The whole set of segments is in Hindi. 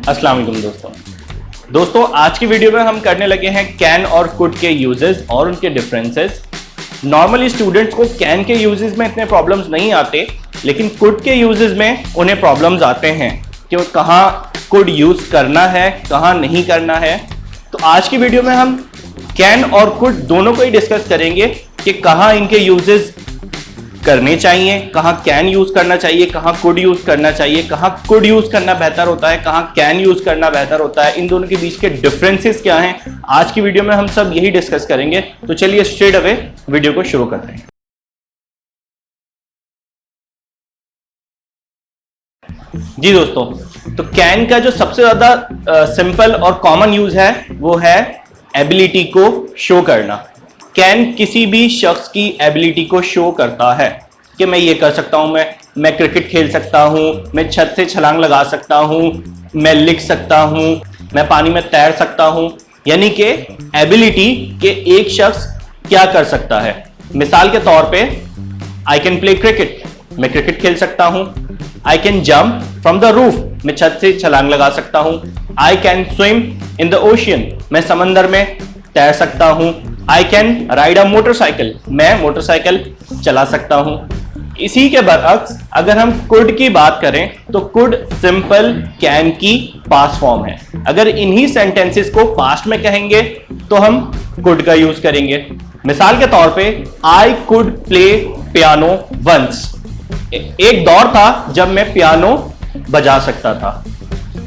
अस्सलाम वालेकुम दोस्तों आज की वीडियो में हम करने लगे हैं कैन और कुड के यूजेस और उनके डिफरेंसेस। नॉर्मली स्टूडेंट्स को कैन के यूजेस में इतने प्रॉब्लम्स नहीं आते, लेकिन कुड के यूजेस में उन्हें प्रॉब्लम्स आते हैं कि कहाँ कुड यूज करना है, कहाँ नहीं करना है। तो आज की वीडियो में हम कैन और कुड दोनों को ही डिस्कस करेंगे कि कहाँ इनके यूजेस करने चाहिए, कहाँ कैन यूज करना चाहिए, कहाँ कुड यूज करना चाहिए, कहाँ कुड यूज करना बेहतर होता है, कहाँ कैन यूज करना बेहतर होता है, इन दोनों के बीच के डिफरेंसेस क्या हैं। आज की वीडियो में हम सब यही डिस्कस करेंगे। तो चलिए स्ट्रेट अवे वीडियो को शुरू करते हैं। जी दोस्तों, तो कैन का जो सबसे ज्यादा सिंपल और कॉमन यूज है वो है एबिलिटी को शो करना। कैन किसी भी शख्स की एबिलिटी को शो करता है कि मैं ये कर सकता हूं, मैं क्रिकेट खेल सकता हूं, मैं छत से छलांग लगा सकता हूं, मैं लिख सकता हूं, मैं पानी में तैर सकता हूं। यानी कि एबिलिटी के एक शख्स क्या कर सकता है। मिसाल के तौर पे आई कैन प्ले क्रिकेट, मैं क्रिकेट खेल सकता हूं। I can jump from the roof, मैं छत से छलांग लगा सकता हूं। I can swim in the ocean, मैं समंदर में तैर सकता हूं। I can ride a motorcycle, मैं मोटरसाइकिल चला सकता हूं। इसी के बरअक्स अगर हम कुड की बात करें तो कुड सिंपल कैन की पास्ट फॉर्म है। अगर इन्हीं सेंटेंसेस को पास्ट में कहेंगे तो हम कुड का यूज करेंगे। मिसाल के तौर पे I could play piano once, एक दौर था जब मैं पियानो बजा सकता था।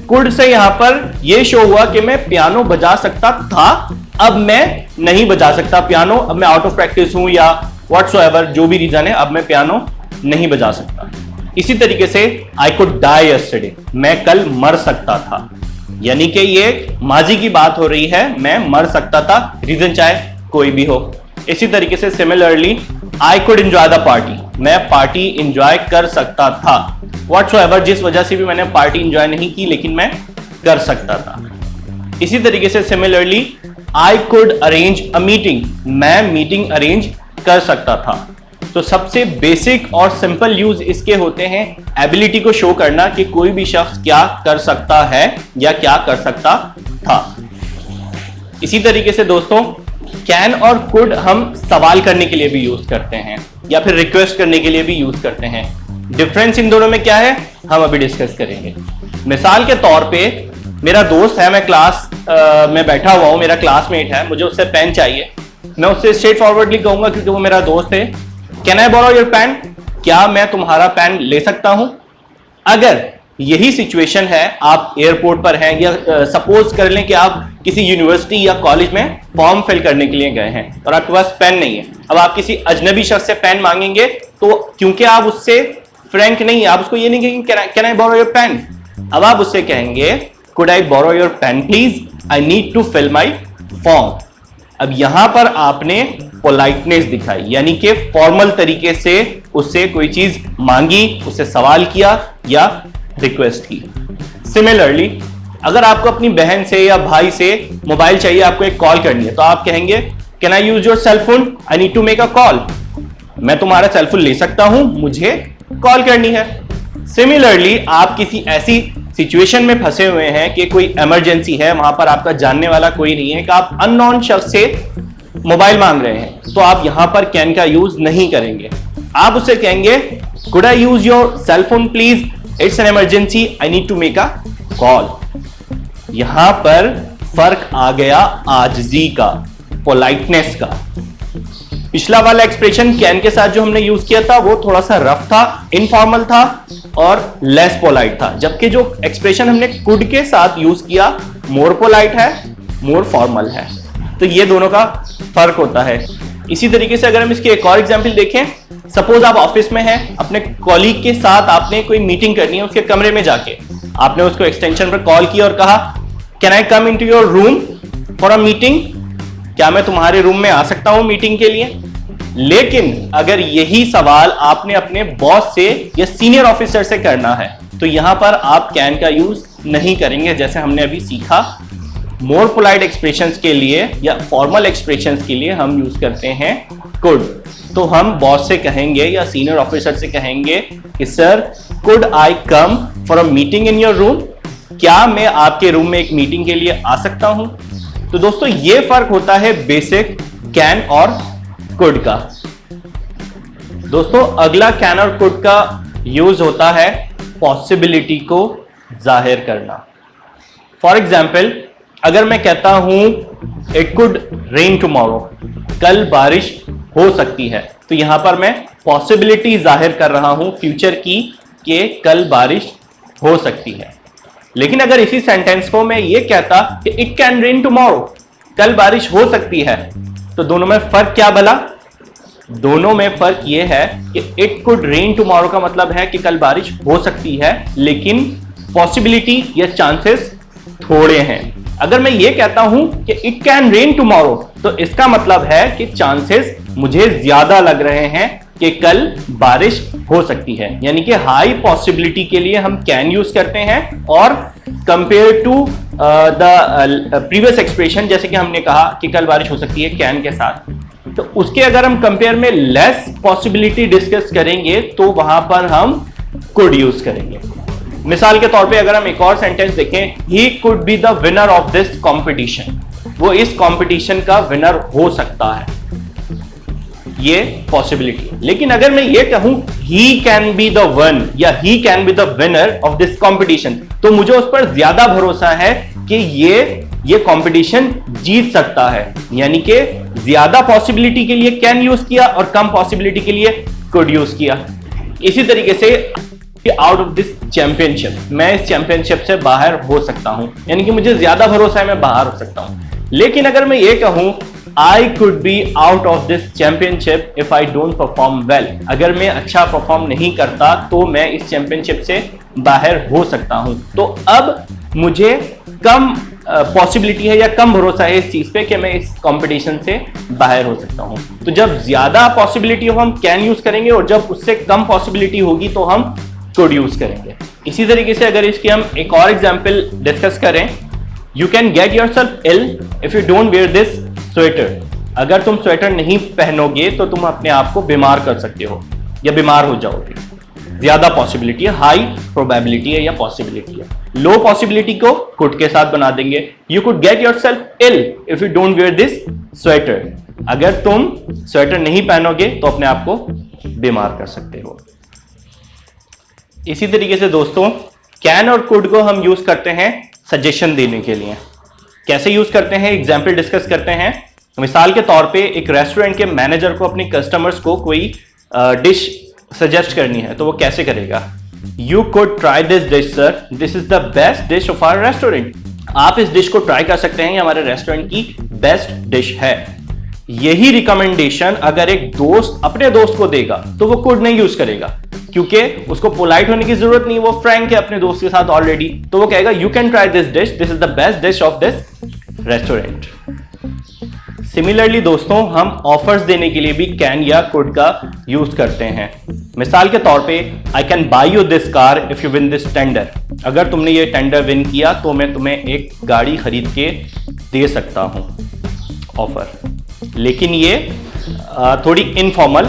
कुड से यहां पर यह शो हुआ कि मैं पियानो बजा सकता था, अब मैं नहीं बजा सकता पियानो, अब मैं आउट ऑफ प्रैक्टिस हूं या व्हाटसोएवर जो भी रीजन है, अब मैं पियानो नहीं बजा सकता। इसी तरीके से आई कुड डाई यस्टरडे, मैं कल मर सकता था। यानी कि ये माजी की बात हो रही है, मैं मर सकता था, रीजन चाहे कोई भी हो। इसी तरीके से similarly I could enjoy the party, मैं पार्टी एंजॉय कर सकता था। व्हाटसोएवर जिस वजह से भी मैंने पार्टी एंजॉय नहीं की, लेकिन मैं कर सकता था। इसी तरीके से similarly I could arrange a meeting, मैं मीटिंग अरेंज कर सकता था। तो सबसे बेसिक और सिंपल यूज इसके होते हैं एबिलिटी को शो करना कि कोई भी शख्स क्या कर सकता है या क्या कर सकता था। इसी तरीके से दोस्तों कैन और कुड हम सवाल करने के लिए भी यूज करते हैं या फिर रिक्वेस्ट करने के लिए भी यूज करते हैं। डिफरेंस इन दोनों में क्या है हम अभी डिस्कस करेंगे। मिसाल के तौर पे मेरा दोस्त है, मैं क्लास में बैठा हुआ हूं, मेरा क्लासमेट है, मुझे उससे पेन चाहिए। मैं उससे स्ट्रेट फॉरवर्डली कहूंगा क्योंकि वो मेरा दोस्त है, can I borrow your pen, क्या मैं तुम्हारा पेन ले सकता हूं। अगर यही सिचुएशन है, आप एयरपोर्ट पर हैं या सपोज कर लें कि आप किसी यूनिवर्सिटी या कॉलेज में फॉर्म फिल करने के लिए गए हैं और आपके पास पेन नहीं है। अब आप किसी अजनबी शख्स से पेन मांगेंगे तो क्योंकि आप उससे फ्रैंक नहीं है, आप उसको ये नहीं कहेंगे can I borrow your pen, अब आप उससे कहेंगे could I borrow your pen please, I need to fill my form. अब यहां पर आपने पोलाइटनेस दिखाई, यानी कि फॉर्मल तरीके से उससे कोई चीज मांगी, उससे सवाल किया या रिक्वेस्ट की। सिमिलरली अगर आपको अपनी बहन से या भाई से मोबाइल चाहिए, आपको एक कॉल करनी है, तो आप कहेंगे can I use your cell phone, I need to make a call, मैं तुम्हारा सेल फोन ले सकता हूं, मुझे कॉल करनी है। सिमिलरली आप किसी ऐसी सिचुएशन में फंसे हुए हैं कि कोई इमरजेंसी है, वहां पर आपका जानने वाला कोई नहीं है, कि आप अननोन शख्स से मोबाइल मांग रहे हैं, तो आप यहां पर कैन का यूज नहीं करेंगे। आप उससे कहेंगे could I use your cell phone please, it's an emergency, I need to make a call. यहां पर फर्क आ गया आजिजी का, पोलाइटनेस का। पिछला वाला एक्सप्रेशन कैन के साथ जो हमने यूज किया था वो थोड़ा सा रफ था, इनफॉर्मल था और लेस पोलाइट था, जबकि जो एक्सप्रेशन हमने कुड के साथ यूज किया मोर पोलाइट है, मोर फॉर्मल है। तो ये दोनों का फर्क होता है। इसी तरीके से अगर हम इसकी एक और एग्जांपल देखें, सपोज आप ऑफिस में हैं, अपने कॉलीग के साथ आपने कोई मीटिंग करनी है, उसके कमरे में जाके आपने उसको एक्सटेंशन पर कॉल किया और कहा can I come into your room for a meeting, क्या मैं तुम्हारे रूम में आ सकता हूं मीटिंग के लिए। लेकिन अगर यही सवाल आपने अपने बॉस से या सीनियर ऑफिसर से करना है तो यहां पर आप कैन का यूज नहीं करेंगे। जैसे हमने अभी सीखा, मोर पोलाइट एक्सप्रेशंस के लिए या फॉर्मल एक्सप्रेशंस के लिए हम यूज करते हैं कुड। तो हम बॉस से कहेंगे या सीनियर ऑफिसर से कहेंगे कि sir could I come for a meeting in your room, क्या मैं आपके रूम में एक मीटिंग के लिए आ सकता हूं? तो दोस्तों ये फर्क होता है बेसिक कैन और कुड का। दोस्तों अगला कैन और कुड का यूज होता है पॉसिबिलिटी को जाहिर करना। फॉर एग्जाम्पल, अगर मैं कहता हूं इट कुड रेन टुमारो, कल बारिश हो सकती है, तो यहां पर मैं पॉसिबिलिटी जाहिर कर रहा हूं फ्यूचर की कि कल बारिश हो सकती है। लेकिन अगर इसी सेंटेंस को मैं ये कहता कि इट कैन रेन टुमारो, कल बारिश हो सकती है, तो दोनों में फर्क क्या भला? दोनों में फर्क ये है कि इट कुड रेन टुमारो का मतलब है कि कल बारिश हो सकती है, लेकिन पॉसिबिलिटी या चांसेस थोड़े हैं। अगर मैं ये कहता हूं कि इट कैन रेन टुमारो, तो इसका मतलब है कि चांसेस मुझे ज्यादा लग रहे हैं कि कल बारिश हो सकती है। यानी कि हाई पॉसिबिलिटी के लिए हम कैन यूज करते हैं, और compare to the previous expression, जैसे कि हमने कहा कि कल बारिश हो सकती है कैन के साथ, तो उसके अगर हम कंपेयर में लेस पॉसिबिलिटी डिस्कस करेंगे तो वहां पर हम कुड यूज करेंगे। मिसाल के तौर पे अगर हम एक और सेंटेंस देखें, he could be the winner of this competition, वो इस कॉम्पिटिशन का विनर हो सकता है, ये पॉसिबिलिटी है। लेकिन अगर मैं ये कहूं he can be the one या he can be the winner of this competition, तो मुझे उस पर ज्यादा भरोसा है कि ये कंपटीशन जीत सकता है। यानी कि ज्यादा पॉसिबिलिटी के लिए कैन यूज किया और कम पॉसिबिलिटी के लिए कुड यूज किया। इसी तरीके से आउट ऑफ दिस चैंपियनशिप, मैं इस चैंपियनशिप से बाहर हो सकता हूं, यानी कि मुझे ज्यादा भरोसा है मैं बाहर हो सकता हूं। लेकिन अगर मैं ये कहूं I could be out of this championship if I don't perform well, अगर मैं अच्छा परफॉर्म नहीं करता तो मैं इस चैंपियनशिप से बाहर हो सकता हूं, तो अब मुझे कम पॉसिबिलिटी है या कम भरोसा है इस चीज पे कि मैं इस कंपटीशन से बाहर हो सकता हूं। तो जब ज्यादा पॉसिबिलिटी हो हम कैन यूज करेंगे, और जब उससे कम पॉसिबिलिटी होगी तो हम कुड यूज करेंगे। इसी तरीके से अगर इसकी हम एक और एग्जांपल डिस्कस करें, you can get yourself ill if you don't wear this sweater, अगर तुम स्वेटर नहीं पहनोगे तो तुम अपने आप को बीमार कर सकते हो या बीमार हो जाओगे। ज्यादा पॉसिबिलिटी है, हाई प्रोबेबिलिटी है या पॉसिबिलिटी है। लो पॉसिबिलिटी को कुड के साथ बना देंगे, you could get yourself ill if you don't wear this sweater, अगर तुम स्वेटर नहीं पहनोगे तो अपने आप को बीमार कर सकते हो। इसी तरीके से दोस्तों कैन और कुड को हम यूज करते हैं सजेशन देने के लिए। कैसे यूज करते हैं, एग्जाम्पल डिस्कस करते हैं। मिसाल के तौर पे एक रेस्टोरेंट के मैनेजर को अपने कस्टमर्स को कोई डिश सजेस्ट करनी है, तो वो कैसे करेगा? You could try this dish sir, this is the best dish of our restaurant, आप इस डिश को ट्राई कर सकते हैं, ये हमारे रेस्टोरेंट की बेस्ट डिश है। यही रिकमेंडेशन अगर एक दोस्त अपने दोस्त को देगा तो वो कुड नहीं यूज करेगा, क्योंकि उसको पोलाइट होने की जरूरत नहीं, वो फ्रैंक है अपने दोस्त के साथ ऑलरेडी, तो वो कहेगा you can try this dish, this is the best dish of this restaurant. Similarly दोस्तों हम ऑफर्स देने के लिए भी कैन या कुड का यूज करते हैं। मिसाल के तौर पे I can buy you this car if you win this tender, अगर तुमने ये टेंडर विन किया तो मैं तुम्हें एक गाड़ी खरीद के दे सकता हूं, ऑफर। लेकिन ये थोड़ी इनफॉर्मल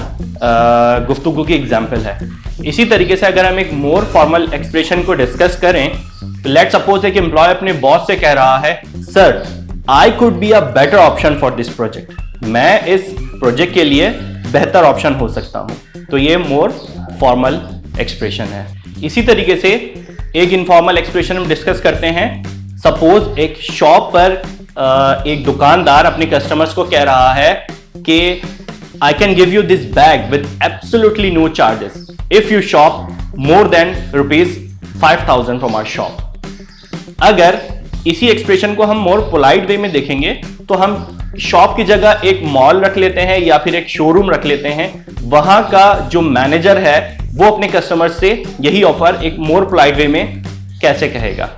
गुफ्तगू की एग्जाम्पल है। इसी तरीके से अगर हम एक मोर फॉर्मल एक्सप्रेशन को डिस्कस करें, तो लेट्स सपोज एक एम्प्लॉय अपने बॉस से कह रहा है sir I could be a better option for this project, मैं इस प्रोजेक्ट के लिए बेहतर ऑप्शन हो सकता हूं, तो ये मोर फॉर्मल एक्सप्रेशन है। इसी तरीके से एक इनफॉर्मल एक्सप्रेशन हम डिस्कस करते हैं। सपोज एक शॉप पर एक दुकानदार अपने कस्टमर्स को कह रहा है कि I can give you this bag with absolutely no charges if you shop more than ₹5000 from our shop. अगर इसी एक्सप्रेशन को हम मोर पोलाइट वे में देखेंगे तो हम शॉप की जगह एक मॉल रख लेते हैं या फिर एक शोरूम रख लेते हैं। वहां का जो मैनेजर है वो अपने कस्टमर से यही ऑफर एक मोर पोलाइट वे में कैसे कहेगा?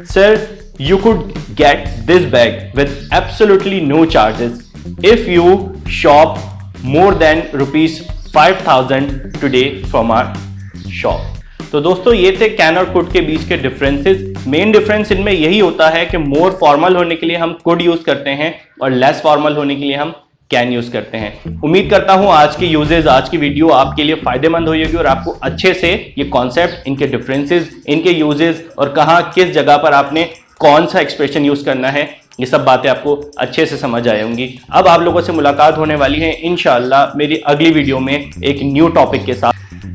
Sir you could get this bag with absolutely no charges if you shop more than ₹5000 today from our shop। तो दोस्तों ये थे कैन और कुड के बीच के डिफरेंसेस। मेन डिफरेंस इनमें यही होता है कि मोर फॉर्मल होने के लिए हम कुड यूज करते हैं और लेस फॉर्मल होने के लिए हम कैन यूज करते हैं। उम्मीद करता हूं आज की यूजेस, आज की वीडियो आपके लिए फायदेमंद हुई होगी और आपको अच्छे से ये कॉन्सेप्ट, इनके डिफरेंसेस, इनके यूजेस और कहां किस जगह पर आपने कौन सा एक्सप्रेशन यूज करना है, ये सब बातें आपको अच्छे से समझ आई होंगी। अब आप लोगों से मुलाकात होने वाली है इंशाअल्लाह मेरी अगली वीडियो में एक न्यू टॉपिक के साथ।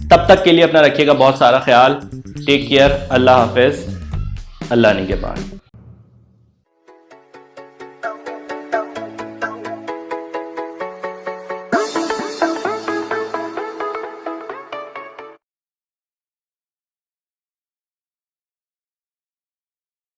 तब तक के लिए अपना रखिएगा बहुत सारा ख्याल। Take care. अल्लाह हाफिज। अल्लाह निगहबान।